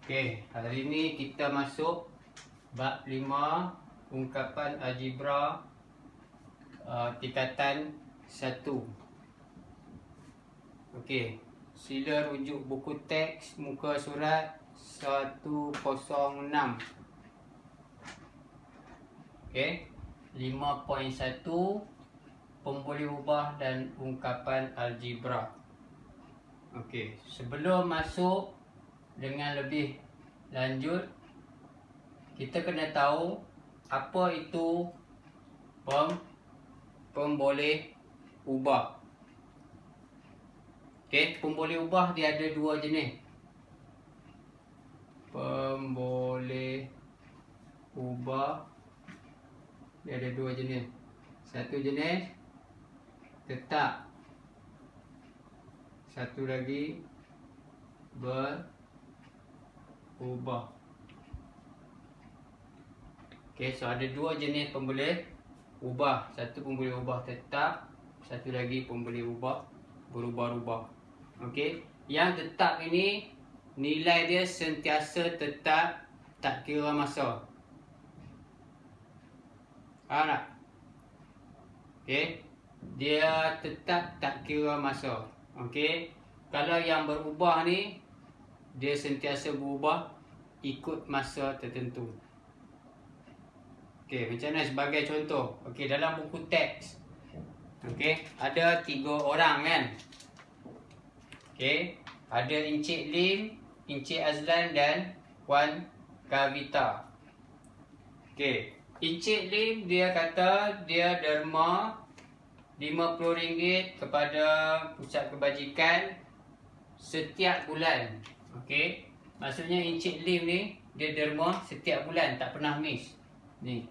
Okey, hari ini kita masuk bab 5 ungkapan algebra tingkatan 1. Okey, sila rujuk buku teks muka surat 106. Okey, 5.1 pemboleh ubah dan ungkapan algebra. Okey, sebelum masuk dengan lebih lanjut, kita kena tahu apa itu pemboleh ubah. Okey, pemboleh ubah dia ada dua jenis. Pemboleh ubah dia ada dua jenis. Satu jenis tetap, satu lagi berubah. Okey, so ada dua jenis pemboleh ubah. Satu pemboleh ubah tetap, satu lagi pemboleh ubah berubah-ubah. Okey, yang tetap ini nilai dia sentiasa tetap, tak kira masa. Faham tak? Okey, dia tetap tak kira masa. Okey, kalau yang berubah ni dia sentiasa berubah ikut masa tertentu. Okey, macam mana sebagai contoh? Okey, dalam buku teks, okey, ada 3 orang kan? Okey, ada Encik Lim, Encik Azlan dan Puan Kavita. Okey, Encik Lim dia kata dia derma RM50 kepada pusat kebajikan setiap bulan. Okey, maksudnya Encik Lim ni dia derma setiap bulan, tak pernah miss. Ni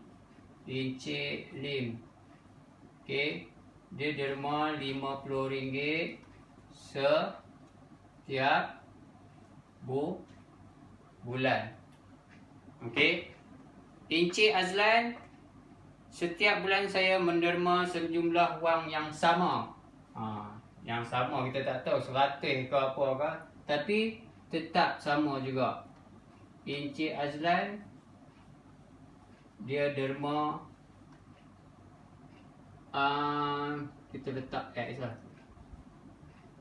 Encik Lim. Okey, dia derma RM50 setiap bulan. Okey, Encik Azlan, setiap bulan saya menderma sejumlah wang yang sama. Yang sama kita tak tahu 100 ke apa ke, tapi tetap sama juga. Encik Azlan dia derma kita letak X lah.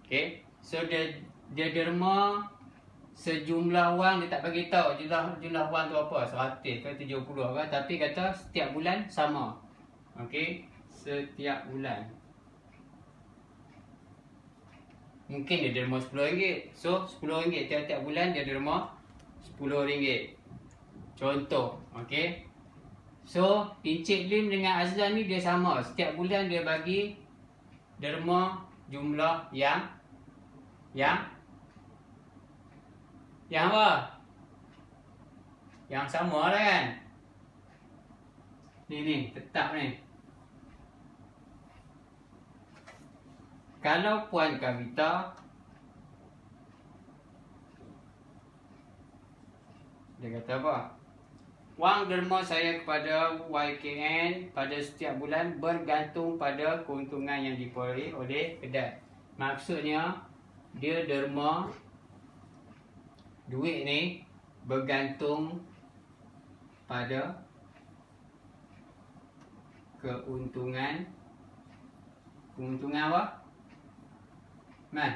Okey, so dia derma sejumlah wang, dia tak bagi tahu jumlah wang tu apa, 100 ke 70 ke, tapi kata setiap bulan sama. Okey, setiap bulan. Mungkin dia derma RM10. So RM10 tiap-tiap bulan dia derma RM10. Contoh, okey. So Encik Lim dengan Azlan ni dia sama, setiap bulan dia bagi derma jumlah yang apa? Yang sama lah kan? Ni tetap ni. Kalau Puan Kavita, dia kata apa? Wang derma saya kepada YKN pada setiap bulan bergantung pada keuntungan yang diperoleh oleh kedai. Maksudnya dia derma duit ni bergantung pada keuntungan apa? Man?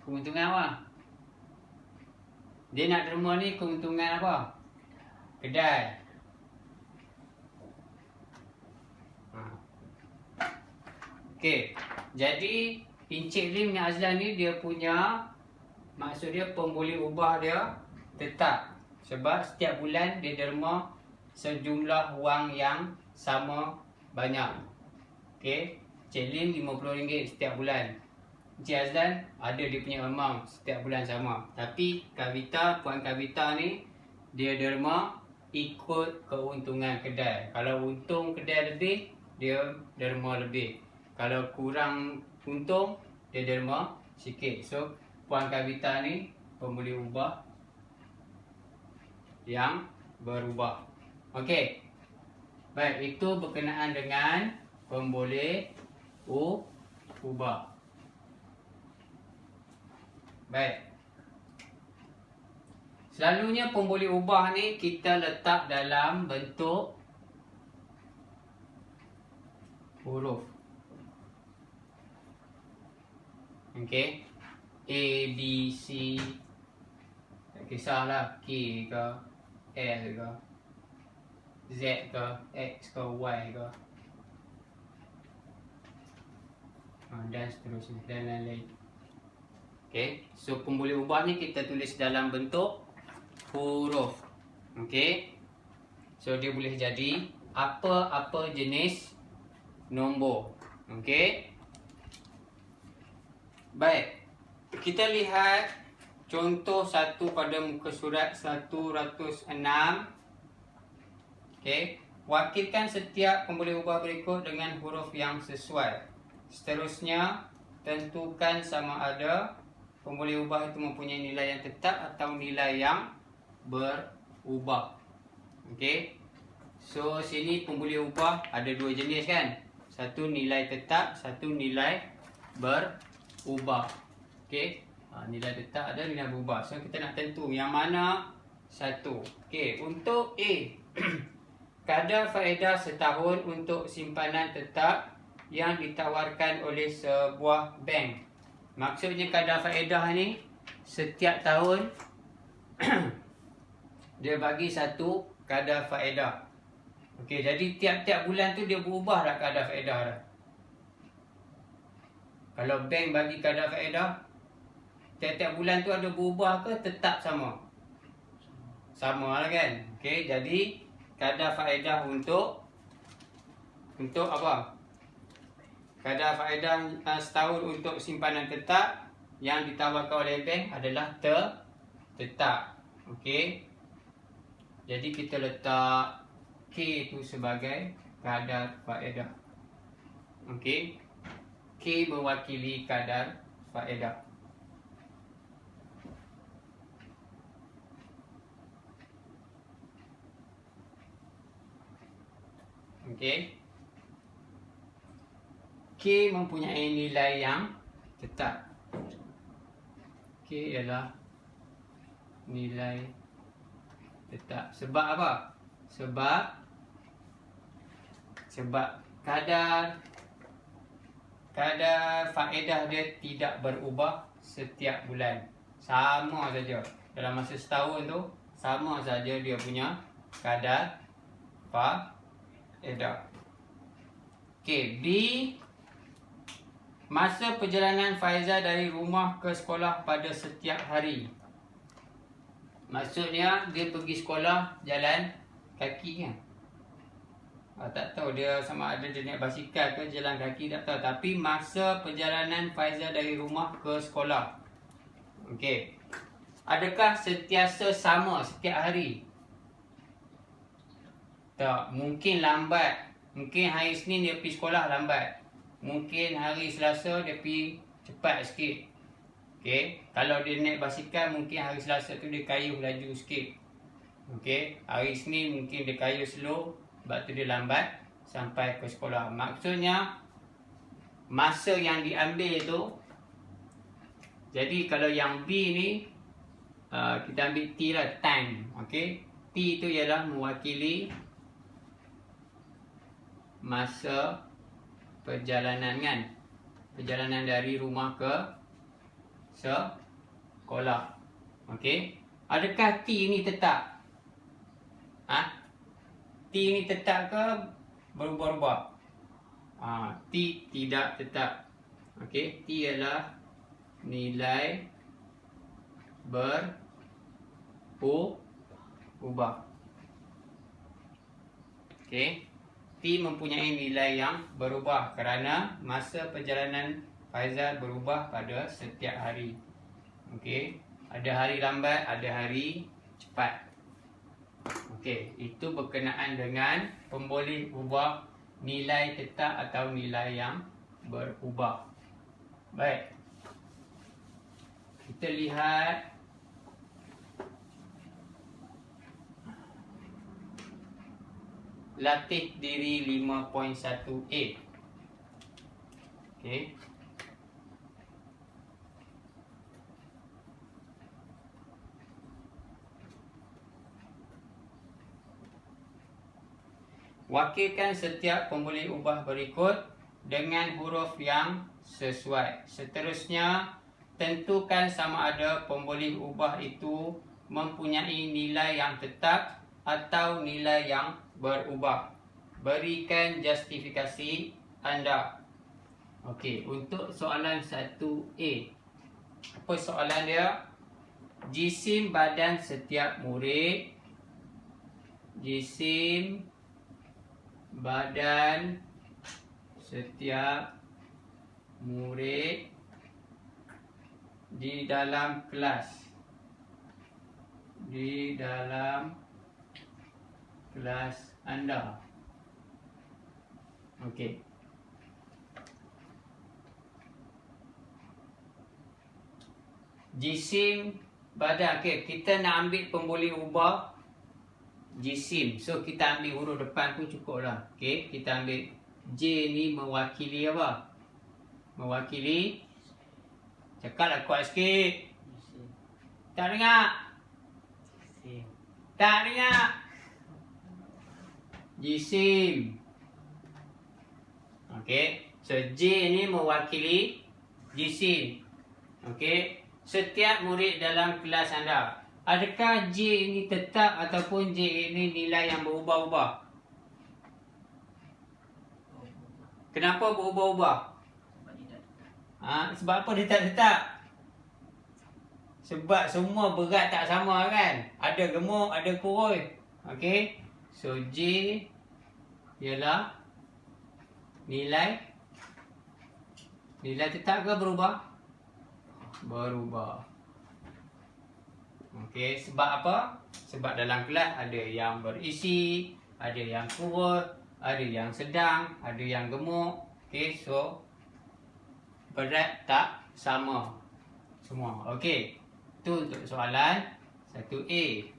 Keuntungan apa? Dia nak derma ni keuntungan apa? Kedai. Okey, jadi Encik Lim dengan Azlan ni dia punya, maksud dia pemboleh ubah dia tetap. Sebab setiap bulan dia derma sejumlah wang yang sama banyak. Okey, Encik Lim RM50 setiap bulan. Encik Azlan ada dia punya amount setiap bulan sama. Tapi Kavita, Puan Kavita ni dia derma ikut keuntungan kedai. Kalau untung kedai lebih, dia derma lebih. Kalau kurang untung, dia derma sikit. So Puan Kavita ni pemboleh ubah yang berubah. Okey, baik, itu berkenaan dengan pemboleh ubah. Baik, Selalunya pemboleh ubah ni kita letak dalam bentuk huruf. Okey. A, B, C. Tak kisahlah K ke, L ke, Z ke, X ke, Y ke. Dan seterusnya, dan lain-lain. Okey. So pemboleh ubah ni kita tulis dalam bentuk huruf. Okey. So dia boleh jadi apa-apa jenis nombor. Okey. Baik. Kita lihat contoh satu pada muka surat 106. Okey. Wakilkan setiap pemboleh ubah berikut dengan huruf yang sesuai. Seterusnya, tentukan sama ada pemboleh ubah itu mempunyai nilai yang tetap atau nilai yang berubah. Okey. So sini pemboleh ubah ada dua jenis kan? Satu nilai tetap, satu nilai berubah. Okey. Nilai tetap ada, nilai berubah. So kita nak tentu yang mana satu. Okey, untuk A. Kadar faedah setahun untuk simpanan tetap yang ditawarkan oleh sebuah bank. Maksudnya kadar faedah ni setiap tahun dia bagi satu kadar faedah. Okey, jadi tiap-tiap bulan tu dia berubah tak kadar faedah dah. Kalau bank bagi kadar faedah, tiap-tiap bulan tu ada berubah ke tetap sama? Sama lah kan? Okey, jadi kadar faedah untuk apa? Kadar faedah setahun untuk simpanan tetap yang ditawarkan oleh bank adalah tetap. Okey. Jadi kita letak K tu sebagai kadar faedah. Okey. K mewakili kadar faedah. Okey. K mempunyai nilai yang tetap. K ialah nilai tetap. Sebab apa? Sebab kadar faedah dia tidak berubah setiap bulan. Sama saja. Dalam masa setahun tu, sama saja dia punya kadar faedah. Okey, B. Masa perjalanan Faizal dari rumah ke sekolah pada setiap hari. Maksudnya dia pergi sekolah jalan kaki kan? Tak tahu dia sama ada dia naik basikal ke jalan kaki, tak tahu. Tapi masa perjalanan Faizal dari rumah ke sekolah. Okey. Adakah sentiasa sama setiap hari? Tak, mungkin lambat. Mungkin hari Isnin dia pergi sekolah lambat. Mungkin hari Selasa dia pergi cepat sikit. Okey, kalau dia naik basikal mungkin hari Selasa tu dia kayuh laju sikit. Okey, hari Isnin mungkin dia kayuh slow, sebab tu dia lambat sampai ke sekolah. Maksudnya masa yang diambil tu. Jadi kalau yang B ni kita ambil T lah, time. Okey, T tu ialah mewakili masa perjalanan kan, perjalanan dari rumah ke sekolah. Okey, adakah T ni tetap? T ni tetap ke berubah-ubah? T tidak tetap. Okey, T ialah nilai berubah. Okey, T mempunyai nilai yang berubah kerana masa perjalanan Faizal berubah pada setiap hari. Okey, ada hari lambat, ada hari cepat. Okey, itu berkenaan dengan pemboleh ubah nilai tetap atau nilai yang berubah. Baik. Kita lihat latih diri 5.1a. Okey. Wakilkan setiap pemboleh ubah berikut dengan huruf yang sesuai. Seterusnya, tentukan sama ada pemboleh ubah itu mempunyai nilai yang tetap atau nilai yang berubah. Berikan justifikasi anda. Okey, untuk soalan 1A. Apa soalan dia? Jisim badan setiap murid. Jisim badan setiap murid di dalam kelas. Di dalam kelas anda. Okey. Jisim badan. Okey, kita nak ambil pemboleh ubah jisim. So kita ambil huruf depan pun cukup lah. Okey, kita ambil J ni mewakili apa? Mewakili. Cakaplah kuat sikit. Tak dengar. Tak dengar. Jisim. Okey, so J ni mewakili jisim. Okey, setiap murid dalam kelas anda. Adakah J ini tetap ataupun J ini nilai yang berubah-ubah? Kenapa berubah-ubah? Sebab apa dia tak tetap? Sebab semua berat tak sama kan? Ada gemuk, ada kurus. Okey, so J ialah nilai tetap ke berubah? Berubah. Okey, sebab apa? Sebab dalam kelas ada yang berisi, ada yang kurus, ada yang sedang, ada yang gemuk. Okey, so berat tak sama semua. Okey, itu untuk soalan 1A.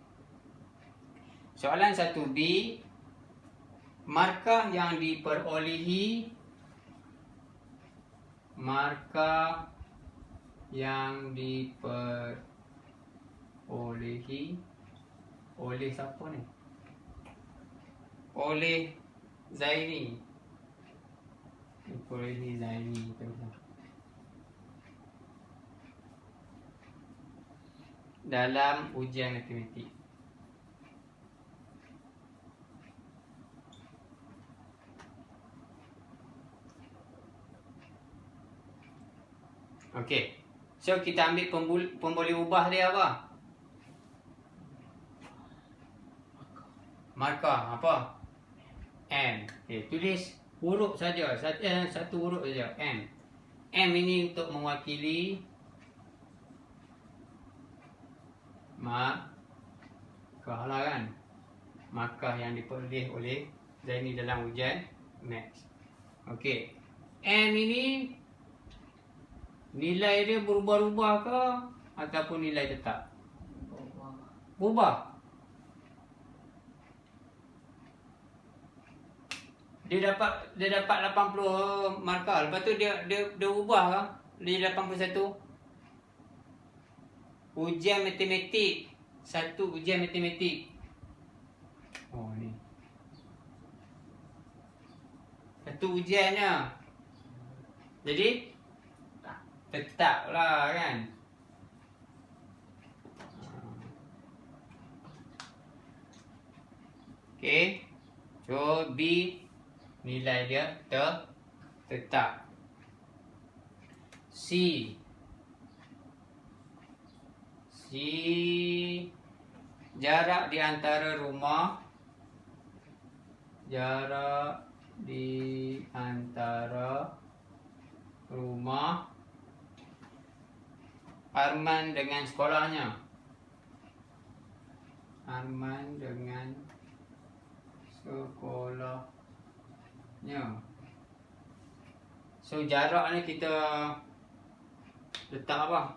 Soalan 1B, markah yang diperolehi oleh siapa ni? Oleh Zaini. Diperolehi Zaini dalam ujian matematik. Okey, so kita ambil pemboleh ubah dia apa? Markah apa? M. Okey, tulis huruf saja. Satu huruf saja. M. M ini untuk mewakili markah lah kan? Markah yang diperoleh oleh Zaini dalam ujian Maths. Okey, M ini nilai dia berubah-ubah ke ataupun nilai tetap? Berubah. Dia dapat 80 markah. Lepas tu dia ubah ke? Dia 81. Ujian matematik. Satu ujian matematik. Oh ni. Satu ujiannya. Jadi tetap lah kan. Okey. So B nilai dia tetap. C jarak di antara rumah Arman dengan sekolahnya. So jarak ni kita letak apa?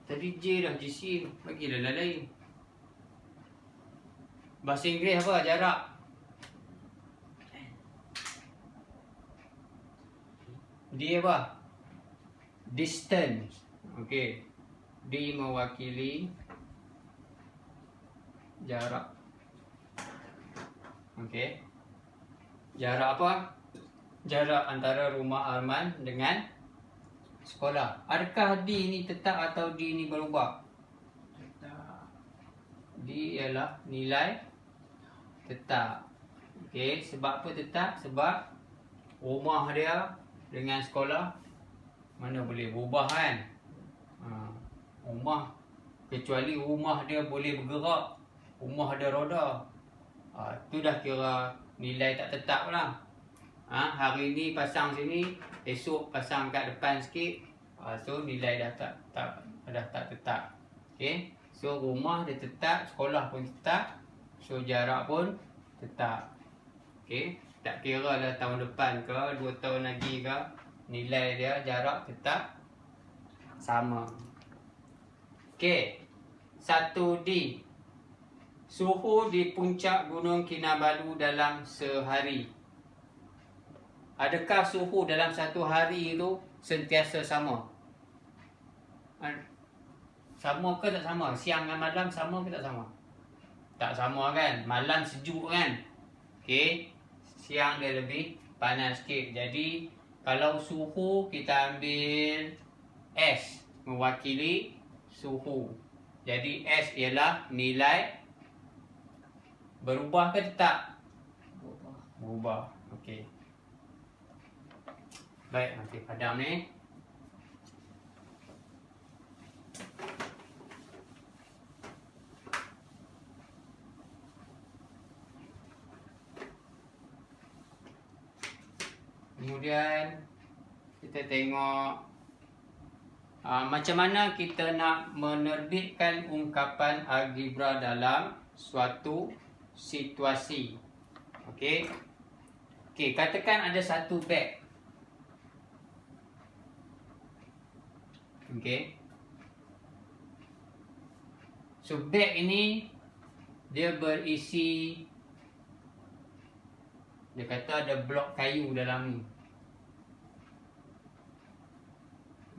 Tadi J dah, JC bagilah lain. Bahasa Inggeris apa jarak? D apa? Distance. Okey. D mewakili Jarak. Okey. Jarak apa? Jarak antara rumah Arman dengan sekolah. Adakah D ni tetap atau D ni berubah? Tetap. D ialah nilai tetap. Okey, sebab apa tetap? Sebab rumah dia dengan sekolah mana boleh berubah kan? Rumah, kecuali rumah dia boleh bergerak, rumah ada roda, tu dah kira nilai tak tetap lah. Hari ni pasang sini, esok pasang kat depan sikit, so nilai dah tak tetap. Okay? So rumah dia tetap, sekolah pun tetap, so jarak pun tetap. Okay? Tak kira lah tahun depan ke 2 tahun lagi ke, nilai dia jarak tetap sama. Okay, 1D. Suhu di puncak Gunung Kinabalu dalam sehari. Adakah suhu dalam satu hari itu sentiasa sama? Sama ke tak sama? Siang dan malam sama ke tak sama? Tak sama kan? Malam sejuk kan? Okay, siang dia lebih panas sikit. Jadi kalau suhu kita ambil S mewakili suhu. Jadi S ialah nilai berubah ke tetap? Berubah. Okey. Baik, nanti padam ni. Kemudian kita tengok macam mana kita nak menerbitkan ungkapan algebra dalam suatu situasi. Okey. Okey, katakan ada satu beg. Okey. So beg ini dia berisi, dia kata ada blok kayu dalam ni.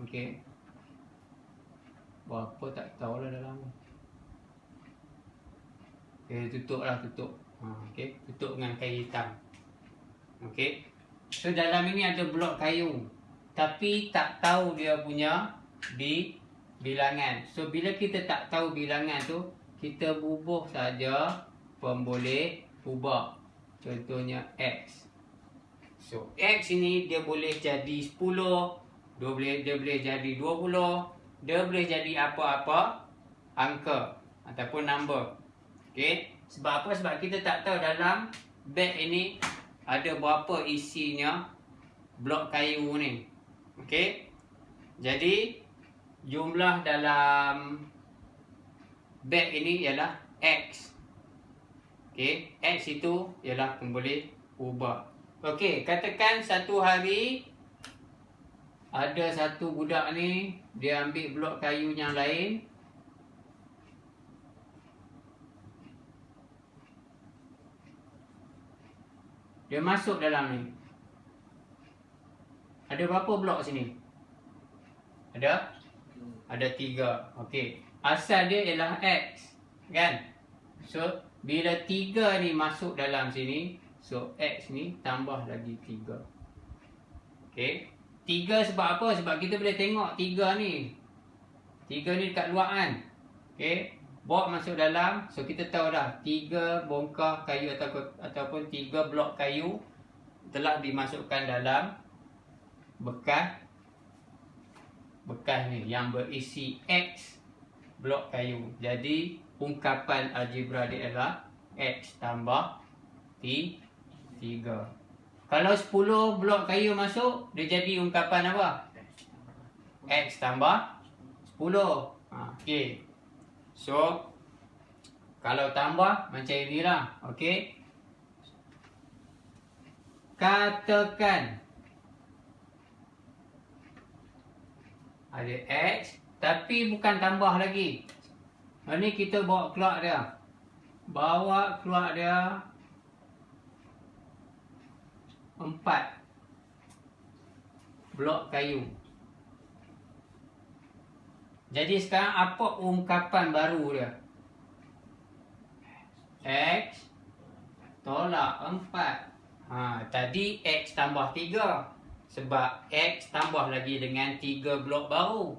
Okey. Berapa tak tahulah dalam ni. Okey, tutup. Okey, tutup dengan kain hitam. Okey. So dalam ini ada blok kayu, tapi tak tahu dia punya bilangan. So bila kita tak tahu bilangan tu, kita bubuh saja pemboleh ubah. Contohnya X. So X ini dia boleh jadi 10, dia boleh jadi 20, dia boleh jadi apa-apa angka ataupun number. Okey. Sebab apa? Sebab kita tak tahu dalam beg ini ada berapa isinya blok kayu ni. Okey. Jadi jumlah dalam beg ini ialah X. Okey, X itu ialah pemboleh ubah. Okey, katakan satu hari ada satu budak ni, dia ambil blok kayu yang lain. Dia masuk dalam ni. Ada berapa blok sini? Ada 3. Okey. Asal dia ialah X, kan? So bila 3 ni masuk dalam sini, so X ni tambah lagi 3. Okey. 3 sebab apa? Sebab kita boleh tengok 3 ni. 3 ni dekat luar kan? Okey. Bawa masuk dalam, so kita tahu dah 3 bongkah kayu ataupun 3 blok kayu telah dimasukkan dalam bekas ni yang berisi X blok kayu. Jadi ungkapan algebra dia adalah X tambah 3. Kalau 10 blok kayu masuk, dia jadi ungkapan apa? X tambah 10. Okey. So kalau tambah macam inilah. Okey. Katakan ada X, tapi bukan tambah lagi. Ini kita bawa keluar dia. Bawa keluar dia 4 blok kayu. Jadi sekarang apa ungkapan baru dia? X tolak 4. Tadi X tambah 3. Sebab X tambah lagi dengan 3 blok baru.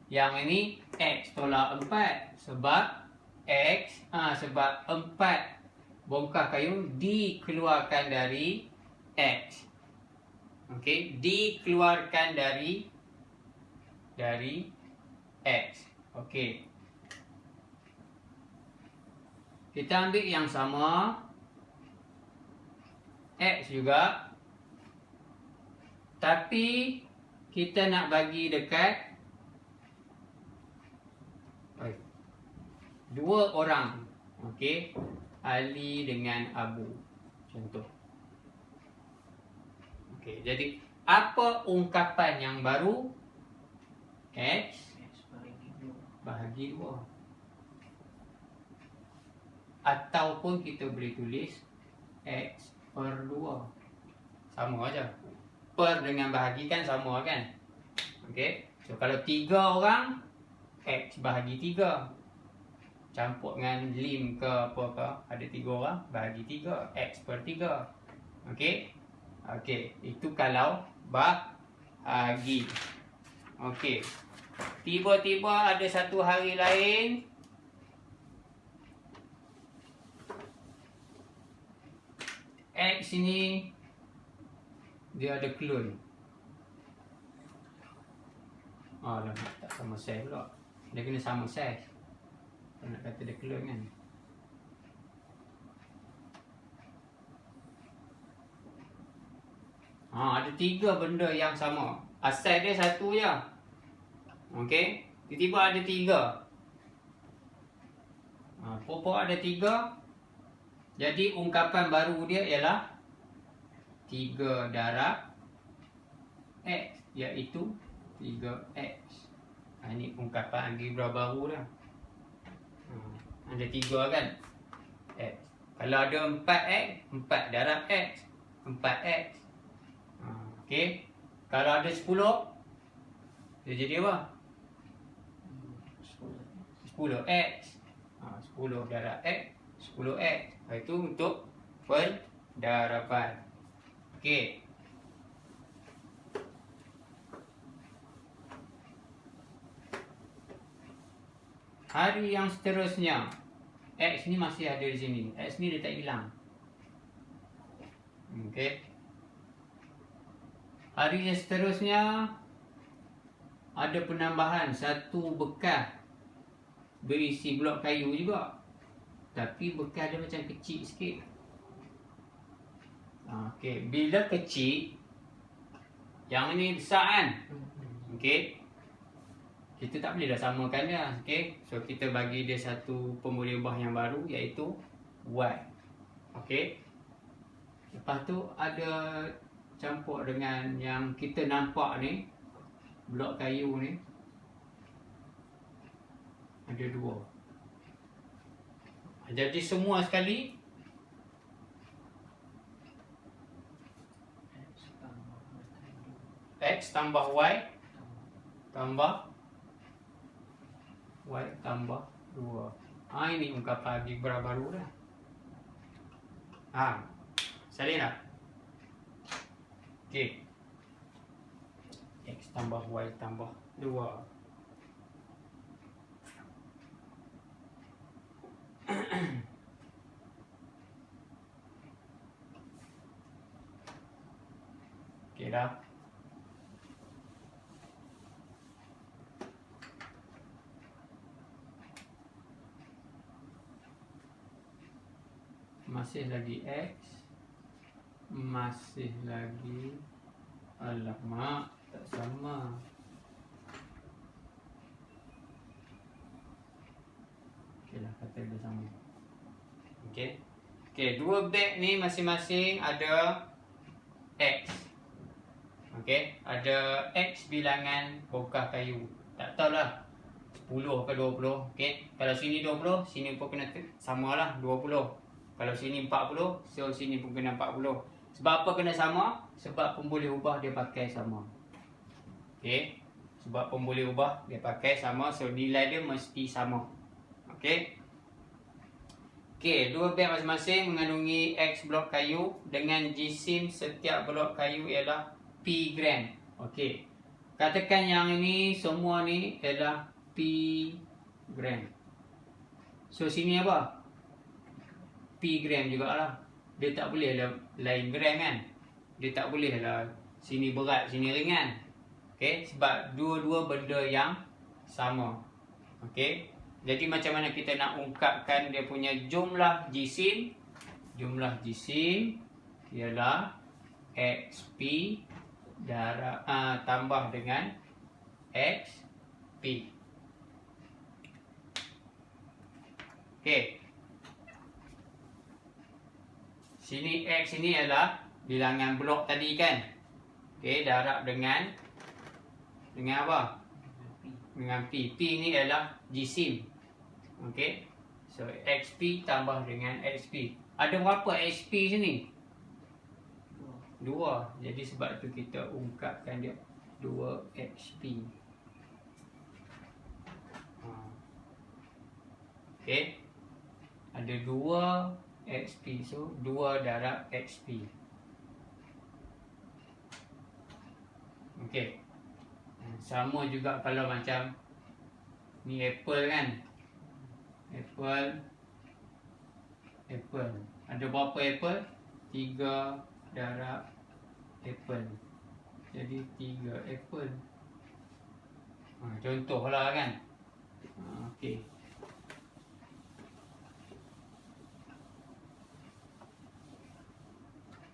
Yang ini X tolak 4. Sebab sebab 4 bongkar kayu dikeluarkan dari X. Okey, dikeluarkan dari X. Okey. Kita ambil yang sama. X juga. Tapi kita nak bagi dekat dua orang. Okey. Ali dengan Abu. Contoh. Okey, jadi apa ungkapan yang baru? X bahagi 2. Ataupun kita boleh tulis X per 2. Sama aja. Per dengan bahagi kan sama kan? Okey. So kalau 3 orang, X bahagi 3. Campur dengan lim ke apa ke, ada 3 orang, bahagi 3. X per 3. Okey. Okey, itu kalau bahagi. Okey. Tiba-tiba ada satu hari lain, X ini dia ada clone. Alamak, tak sama size pula. Dia kena sama size. Kalau nak kata dia clone kan. Ada 3 benda yang sama. Asal dia satu je. Okey. Tiba-tiba ada 3. Pokok ada 3. Jadi ungkapan baru dia ialah 3 darab X, iaitu 3X. Ini ungkapan algebra baru dah. Ada 3 kan? X. Kalau ada 4X, 4 darab X, 4X. Okey. Kalau ada 10, dia jadi apa? 10X. 10 darab X, 10X. Itu untuk pendaraban. Okey. Hari yang seterusnya, X ni masih ada di sini. X ni dia tak hilang. Okey. Hari yang seterusnya ada penambahan satu bekas berisi blok kayu juga. Tapi bekas dia macam kecil sikit. Okey, bila kecil, yang ini besar kan? Okey. Kita tak boleh dah samakan dia. Okey. So kita bagi dia satu pemboleh ubah yang baru, iaitu Y. Okey. Lepas tu ada campur dengan yang kita nampak ni, blok kayu ni. Ada 2. Jadi semua sekali X tambah Y tambah Y tambah 2. Ini ungkapan algebra baru dah. Salin tak? Okey. X tambah Y tambah 2. Okey dah. Masih lagi X. Masih lagi. Alamak, tak sama. Okey lah, kata dia sama. Okey. Okey, 2 beg ni masing-masing ada X. Okey, ada X bilangan bongkar kayu. Tak tahulah 10 ke 20. Okey, kalau sini 20, sini pun kena samalah 20. Kalau sini 40, so sini pun kena 40. Sebab apa kena sama? Sebab pemboleh ubah dia pakai sama. Okey. Sebab pemboleh ubah dia pakai sama, so nilai dia mesti sama. Okey. Okey, dua beg masing-masing mengandungi X blok kayu dengan jisim setiap blok kayu ialah P gram. Okey. Katakan yang ini semua ni ialah P gram. So sini apa? P gram jugalah. Dia tak boleh lah lain gram kan? Dia tak boleh lah sini berat, sini ringan. Okey, sebab dua-dua benda yang sama. Okey. Jadi macam mana kita nak ungkapkan dia punya jumlah jisim? Jumlah jisim ialah XP tambah dengan XP. Okey. Sini X ini adalah bilangan blok tadi kan? Okey, darab dengan apa? Dengan P. P ni adalah jisim. Okey. So XP tambah dengan XP. Ada berapa XP sini? 2. Jadi sebab tu kita ungkapkan dia 2 XP. Okey. Ada 2 XP. So 2 darab XP. Okey. Sama juga kalau macam ni apple kan? Apple. Ada berapa apple? 3 darab apple. Jadi 3 apple. Contohlah kan? Okey.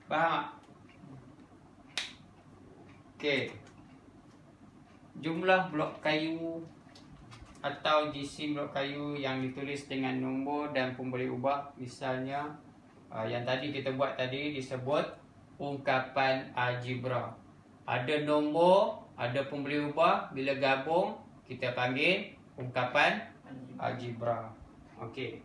Faham tak? Okey. Jumlah blok kayu atau jisim blok kayu yang ditulis dengan nombor dan pemboleh ubah, misalnya yang tadi kita buat tadi disebut ungkapan algebra. Ada nombor, ada pemboleh ubah, bila gabung kita panggil ungkapan algebra. Okey.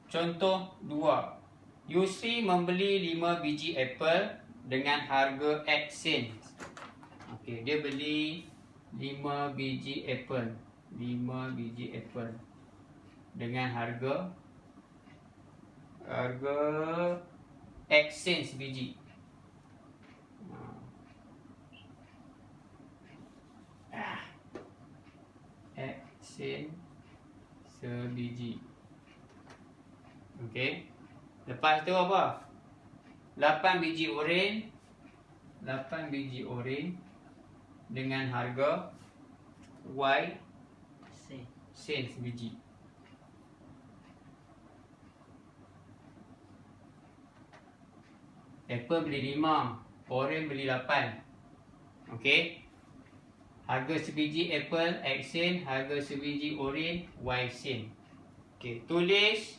Contoh 2. Yusri membeli 5 biji apple dengan harga X sen. Okey, dia beli 5 biji apple. 5 biji apple dengan harga X sen sebiji. X sen sebiji. Okey. Lepas tu apa? 8 biji oren. 8 biji oren dengan harga Y sen sebiji. Apple beli 5, oren beli 8. Okey. Harga sebiji apple X sen, harga sebiji oren Y sen. Okey, tulis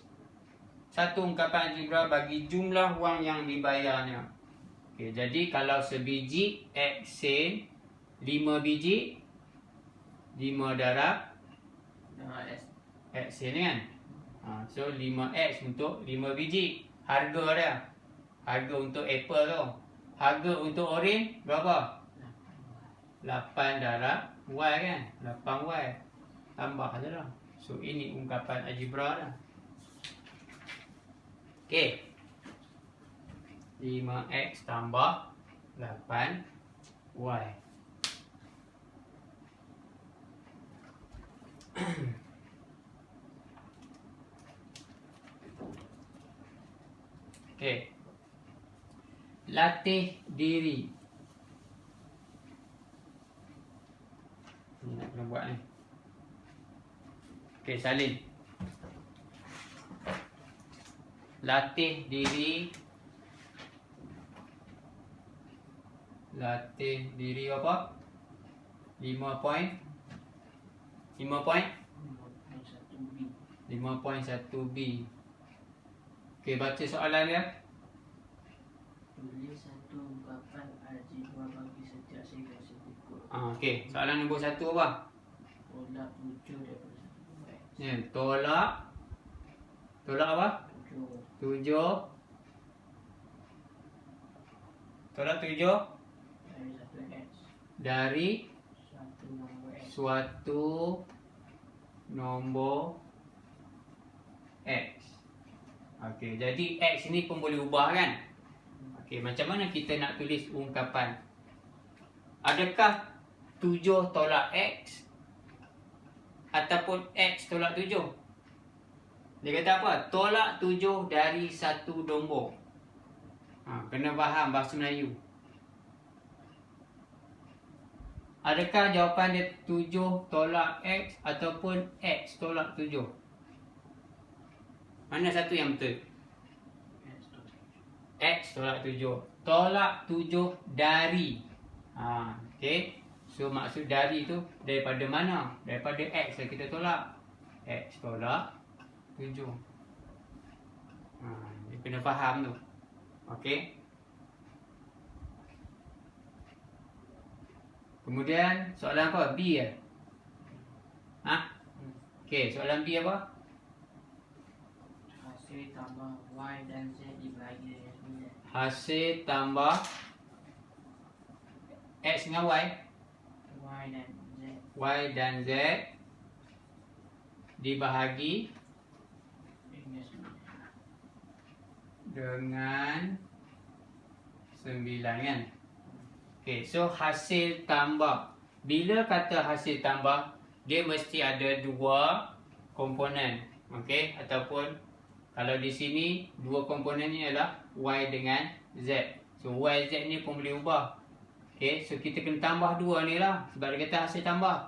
satu ungkapan algebra bagi jumlah wang yang dibayarnya. Okey, jadi kalau sebiji X sen 5 biji, 5 darab X sen kan? So 5X untuk 5 biji. Harga dia. Harga untuk apple tu. Harga untuk oren berapa? 8 darab Y kan? 8Y. Tambah je lah. So ini ungkapan algebra dah. Okey. 5X tambah 8Y. Okey. Latih diri. Ni nak kena buat ni. Okey, salin. Latih diri. Latih diri apa? 5 point. 5.1B. Okey, baca soalan dia. Tulis satu ungkapan algebra bagi setiap segasi berikut. Okey, soalan nombor 1 apa? Tolak 7 daripada 1X. Ya, tolak apa? 7. Tolak 7 dari 1X. dari Satu nombor X. suatu nombor X. Okey, jadi X ni pun boleh ubah kan? Okey, macam mana kita nak tulis ungkapan? Adakah 7 tolak X ataupun X tolak 7? Dia kata apa? Tolak 7 dari satu nombor. Kena faham bahasa Melayu. Adakah jawapan dia 7 tolak X ataupun X tolak 7? Mana satu yang betul? X tolak 7. Tolak 7 dari. Okey. So maksud dari tu daripada mana? Daripada X yang kita tolak. X tolak 7. Dia kena faham tu. Okey. Kemudian soalan apa? B ya? Okey, soalan B apa? Hasil tambah Y dan Z dibagi dengan 9. Hasil tambah X dengan Y. Y dan Z. Y dan Z dibahagi dengan 9 kan? Okey, so hasil tambah. Bila kata hasil tambah, dia mesti ada dua komponen. Okey, ataupun kalau di sini dua komponen ni adalah Y dengan Z. So Y Z ni pun boleh ubah. Okey, so kita kena tambah dua ni lah sebab dia kata hasil tambah.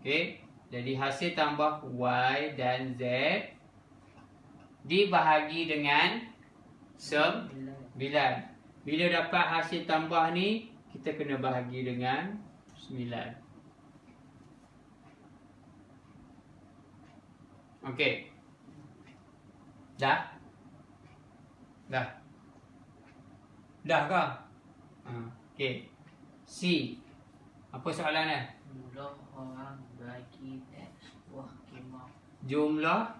Okey, jadi hasil tambah Y dan Z dibahagi dengan 9. Bila dapat hasil tambah ni, kita kena bahagi dengan 9. Okey. Dah? Dah ke? Okey. C. Apa soalan dia? Jumlah orang bagi X buah kemah. Jumlah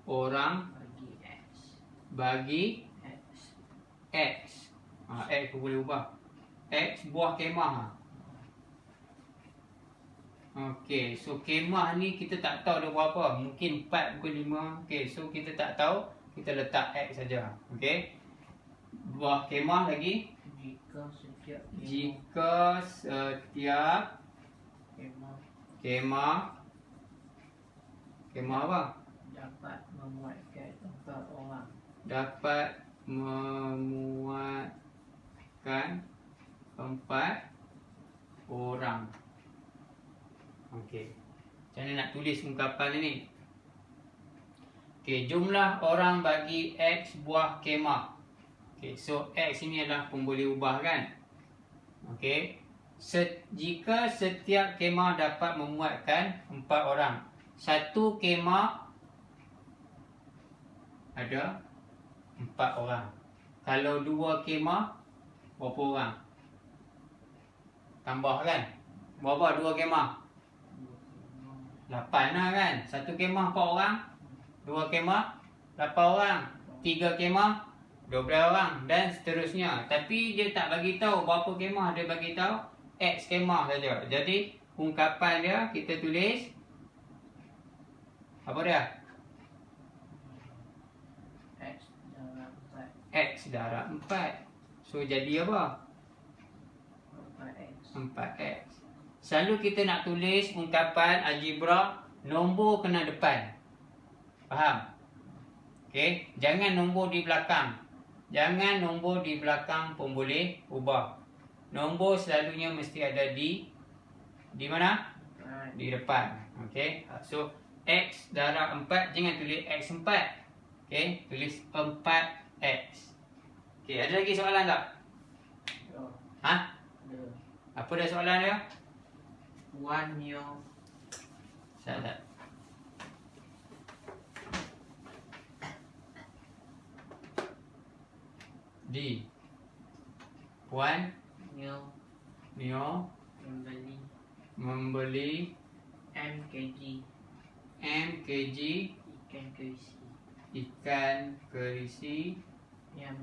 orang Bagi X. bagi X. X. X pun boleh ubah. X buah kemah. Okey, so kemah ni kita tak tahu dia berapa. Mungkin 4 ke 5. Okey, so kita tak tahu. Kita letak X saja. Okey. Buah kemah lagi. Jika setiap kemah apa? dapat memuatkan 4 orang. Dapat memuatkan 4 orang. Okey. Macam mana nak tulis ungkapan ni? Okey, jumlah orang bagi X buah kemah. Okey, so X ini adalah pun boleh ubah kan? Okey. Jika setiap kemah dapat memuatkan 4 orang. Satu kemah ada 4 orang. Kalau 2 kemah, berapa orang? Tambah kan? Berapa 2 kemah? 8 lah kan? Satu kemah 4 orang. 2 kemah 8 orang. 3 kemah 12 orang dan seterusnya. Tapi dia tak bagi tahu berapa kemah, dia bagi tahu X kemah saja. Jadi ungkapan dia kita tulis apa dia? X darab 4. So jadi apa? 4X. Selalu kita nak tulis ungkapan algebra, nombor kena depan. Faham? Okey, jangan nombor di belakang. Jangan nombor di belakang pun boleh ubah. Nombor selalunya mesti ada di mana? Di depan. Okey. So X darab 4, jangan tulis X4. Okey, tulis 4X. Okey, ada lagi soalan tak? Apa dah soalan dia? Puan Nyo. Salah. D. Puan Nyo Nyo membeli MKG ikan keisi ikan kerisi yang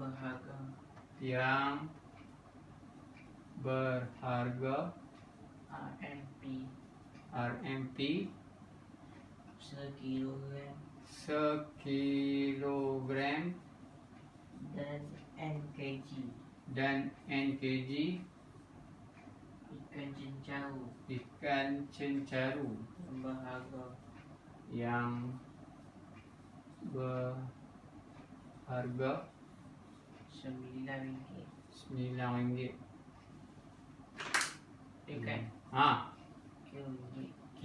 berharga RMP RMP 1 kilogram sekilogram dan NKG dan NKG ikan cencaru ikan cencaru yang berharga yang berharga RM9. RM9. Ikan RM1. Q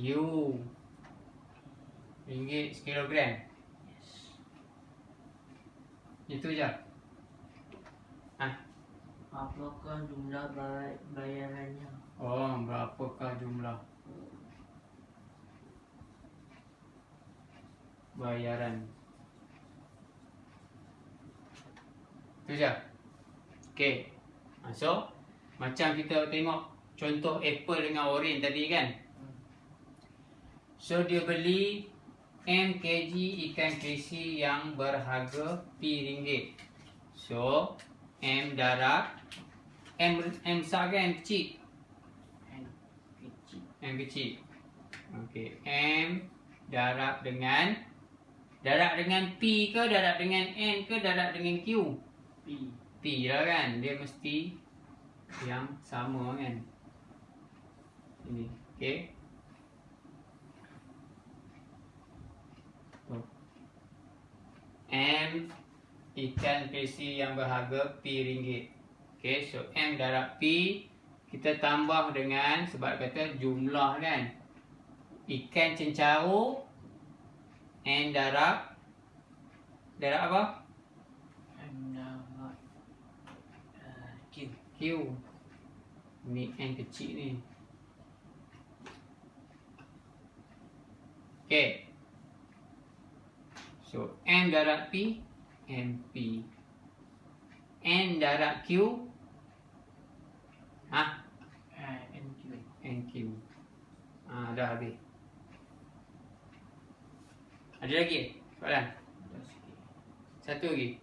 ringgit sekilogram. Yes. Itu je. Apakah jumlah bayarannya? Oh, berapakah jumlah bayaran? Itu je. Okey. So, macam kita tengok contoh apple dengan orange tadi kan. So, dia beli M kg ikan krisi yang berharga P So, M darab M besar ke M kecil? M kecil. M kecil. Okey, M darab dengan P ke darab dengan N ke darab dengan Q? P lah kan. Dia mesti yang sama kan. Ini. Okey. M ikan krisi yang berharga P. Okey, so M darab P kita tambah dengan sebab kata jumlah kan. Ikan cencaru N darab apa? M darab Q. Q. Ni N kecil ni. Okey. So M darab P MP. N darab Q NQ. NQ. Dah habis. Ada lagi soalan? Dah sikit. Satu lagi.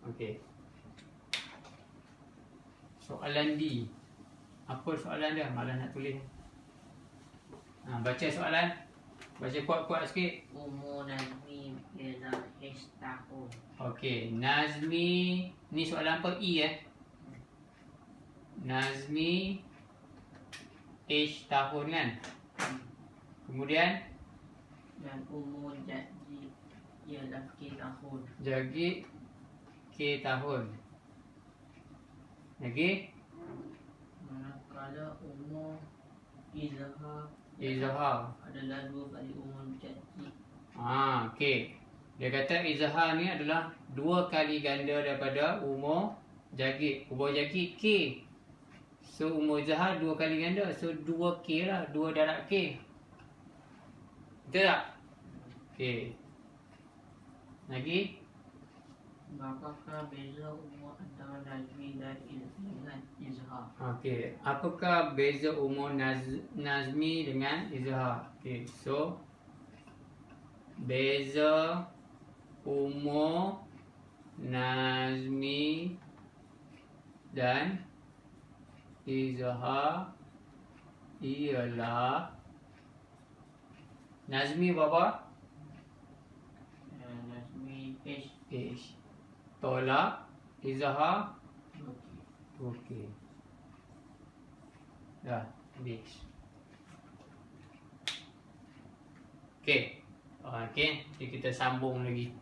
Okey. Soalan D. Apa soalan dia? Malah nak tulis. Baca soalan. Baca kuat-kuat sikit. Umur Nazmi ialah H tahun. Okey, Nazmi ni soalan apa? Nazmi H tahun kan? Kemudian Dan umur Jadi ialah K tahun. Jagit K tahun. Lagi Manakala umur Izhar Izhar. adalah 2 kali umur Jadi. Okey. Dia kata Izhar ni adalah 2 kali ganda daripada umur Jagit. Umur Jagit K. So umur Izhar 2 kali ganda. So 2K lah. 2 darab K. Betul tak? Okey. Lagi? Apakah beza umur antara Nazmi dan dengan Izhar? Okey. Apakah beza umur Nazmi dengan Izhar? Okey. So beza umur Nazmi dan Izhar ialah Nazmi berapa? Nazmi H. H. Tolak Izhar. Okey. Okey. Dah habis. Okey. Okey, jadi kita sambung lagi.